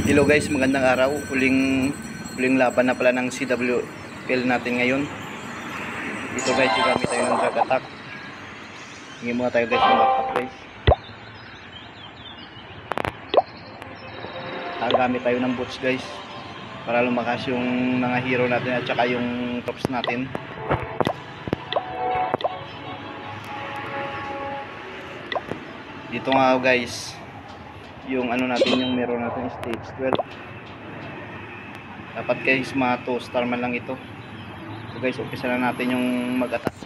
Hello guys, magandang araw. Huling laban na pala ng CWL natin ngayon. Dito guys, gamit tayo ng drag attack. Hingi muna tayo guys ng backup guys. Gamit tayo ng boots guys, para lumakas yung mga hero natin at saka yung troops natin. Dito nga guys, yung ano natin, yung meron natin stage 12. Dapat guys mga 2 star man lang ito. So guys, umpisa na natin yung mag-attack.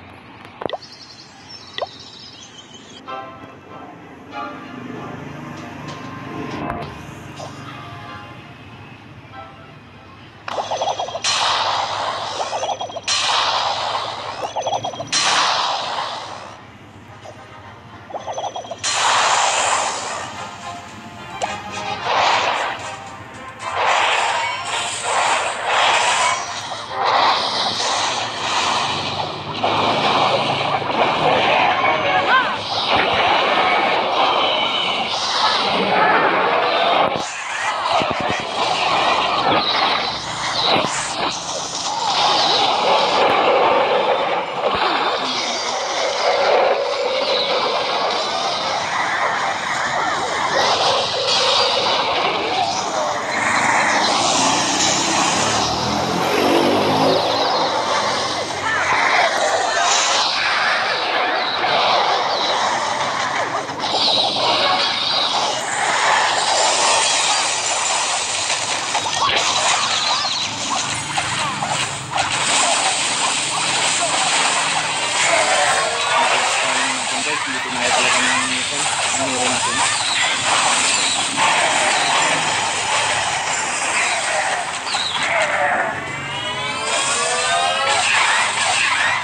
Dito na talaga ng hero natin.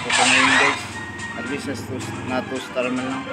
Ito na yun guys, at least na 2 star man lang.